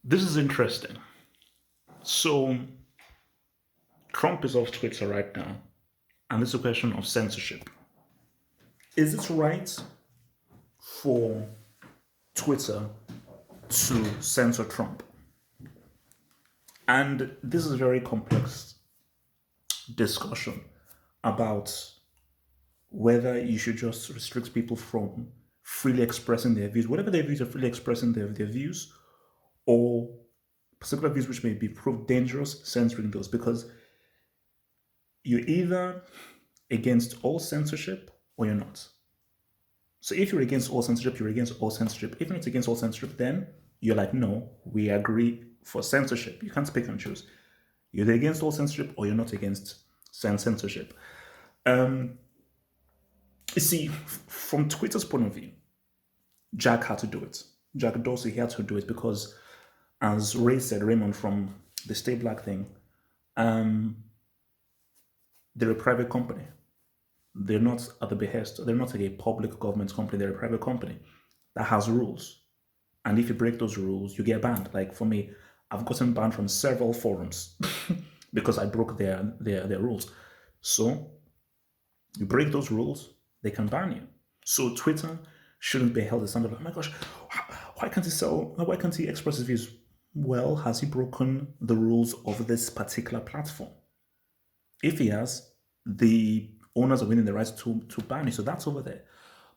This is interesting. So, Trump is off Twitter right now, and this is a question of censorship. Is it right for Twitter to censor Trump? And this is a very complex discussion about whether you should just restrict people from freely expressing their views, whatever their views are, freely expressing their views, or particular views which may be proved dangerous, censoring those, because you're either against all censorship or you're not. So if you're against all censorship, you're against all censorship. If you're not against all censorship, then you're like, no, we agree for censorship. You can't pick and choose. You're either against all censorship or you're not against censorship. You see, from Twitter's point of view, Jack had to do it. Jack Dorsey had to do it because, as Ray said, Raymond from the Stay Black thing, they're a private company. They're not at the behest, they're not like a public government company, they're a private company that has rules. And if you break those rules, you get banned. Like for me, I've gotten banned from several forums because I broke their rules. So you break those rules, they can ban you. So Twitter shouldn't be held as standard. Oh my gosh, why can't he sell? Why can't he express his views? Well, has he broken the rules of this particular platform? If he has, the owners are winning the right to ban you. So that's over there.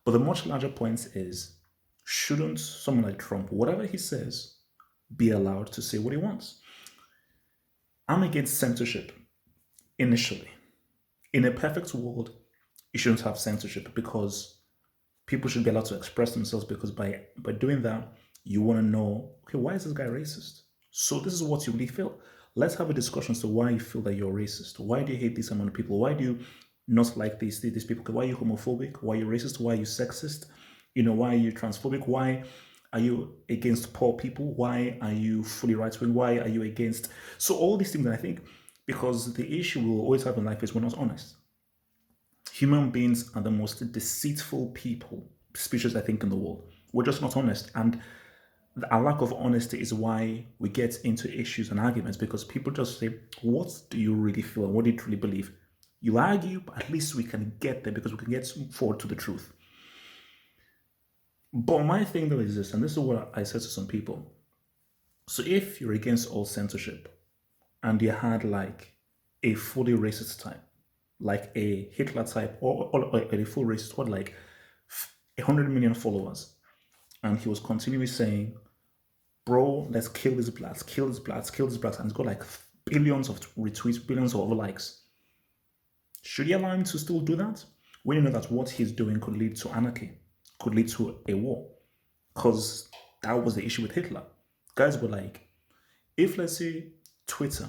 But the much larger point is, shouldn't someone like Trump, whatever he says, be allowed to say what he wants? I'm against censorship initially. In a perfect world, you shouldn't have censorship because people should be allowed to express themselves, because by doing that, you want to know, okay, why is this guy racist? So this is what you really feel. Let's have a discussion as to why you feel that you're racist. Why do you hate this amount of people? Why do you not like these people? Why are you homophobic? Why are you racist? Why are you sexist? Why are you transphobic? Why are you against poor people? Why are you fully right wing? Why are you against? So all these things, I think, because the issue we'll always have in life is we're not honest. Human beings are the most deceitful species I think in the world. We're just not honest, and our lack of honesty is why we get into issues and arguments, because people just say, what do you really feel and what do you truly believe? You argue, but at least we can get there because we can get forward to the truth. But my thing though is this, and this is what I said to some people. So if you're against all censorship and you had like a fully racist type, like a Hitler type, or a full racist, what, like 100 million followers, and he was continually saying, bro, let's kill these blacks, kill these blacks, kill these blacks, and it's got like billions of retweets, billions of likes. Should you allow him to still do that? When you know that what he's doing could lead to anarchy, could lead to a war. Because that was the issue with Hitler. Guys were like, if let's say Twitter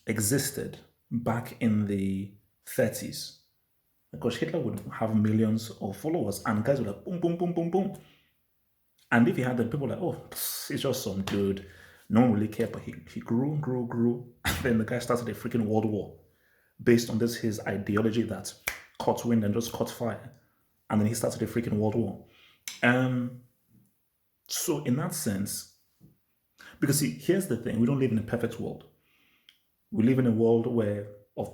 existed back in the 30s, because Hitler would have millions of followers, and guys were like, boom, boom, boom, boom, boom. And if he had them, people were like, oh, it's just some dude. No one really cared, but he grew, grew, grew. And then the guy started a freaking world war based on this his ideology that caught wind and just caught fire. And then he started a freaking world war. Um, so in that sense, because see, here's the thing: we don't live in a perfect world. We live in a world where of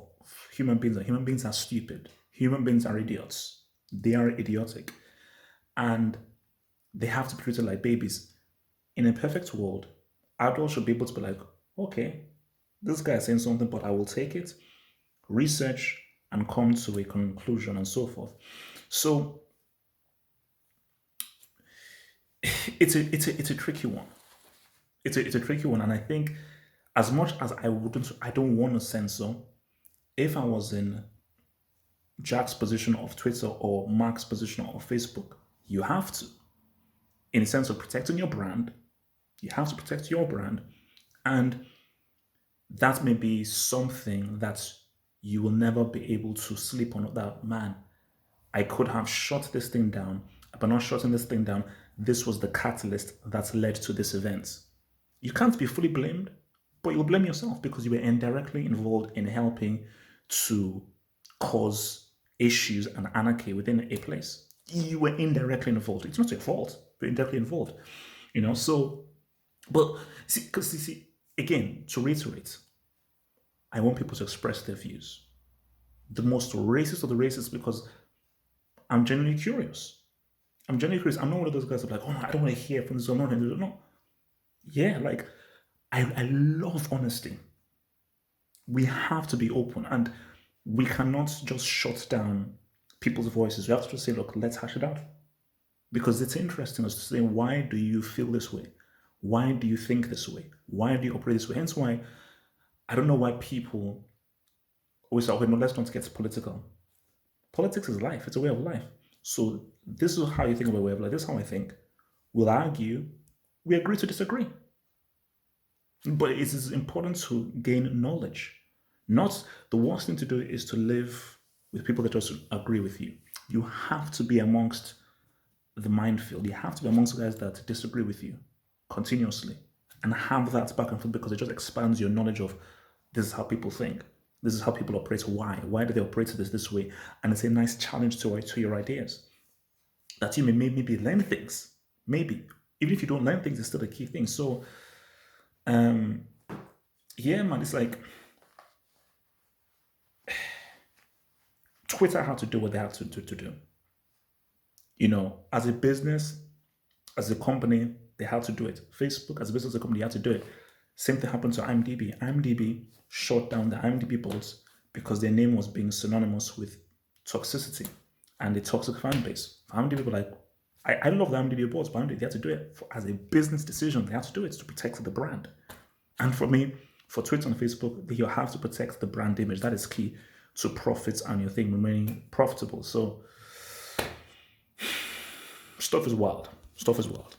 human beings are stupid. Human beings are idiots. They are idiotic, and they have to be treated like babies. In a perfect world, adults should be able to be like, okay, this guy is saying something, but I will take it, research, and come to a conclusion and so forth. So it's a tricky one. It's a tricky one, and I think as much as I don't want to censor. If I was in Jack's position of Twitter or Mark's position of Facebook, you have to, in a sense of protecting your brand, you have to protect your brand, and that may be something that you will never be able to sleep on. That, man, I could have shut this thing down. By not shutting this thing down, this was the catalyst that led to this event. You can't be fully blamed, but you'll blame yourself because you were indirectly involved in helping to cause issues and anarchy within a place. You were indirectly involved. It's not your fault, but indirectly involved. So But see, because you see, again, to reiterate, I want people to express their views. The most racist of the racists, because I'm genuinely curious. I'm genuinely curious. I'm not one of those guys that are like, oh no, I don't want to hear from this or not. No. Yeah, like I love honesty. We have to be open and we cannot just shut down people's voices. We have to just say, look, let's hash it out. Because it's interesting as to say, why do you feel this way? Why do you think this way? Why do you operate this way? Hence why I don't know why people always say, okay, no, let's not get political. Politics is life, it's a way of life. So this is how you think about a way of life. This is how I think. We'll argue, we agree to disagree. But it is important to gain knowledge. Not the worst thing to do is to live with people that just agree with you. You have to be amongst the minefield. You have to be amongst guys that disagree with you continuously and have that back and forth because it just expands your knowledge of this is how people think. This is how people operate. Why? Why do they operate this way? And it's a nice challenge to your ideas. That you may maybe learn things. Maybe. Even if you don't learn things, it's still a key thing. So yeah, man, it's like Twitter had to do what they had to do. As a business, as a company, they had to do it. Facebook, as a business, as a company, they had to do it. Same thing happened to IMDb. IMDb shut down the IMDb boards because their name was being synonymous with toxicity and a toxic fan base. IMDb were like, I love the IMDb boards, but they had to do it as a business decision. They had to do it to protect the brand. And for me, for Twitter and Facebook, you have to protect the brand image. That is key to profits and your thing remaining profitable. So stuff is wild. Stuff is wild.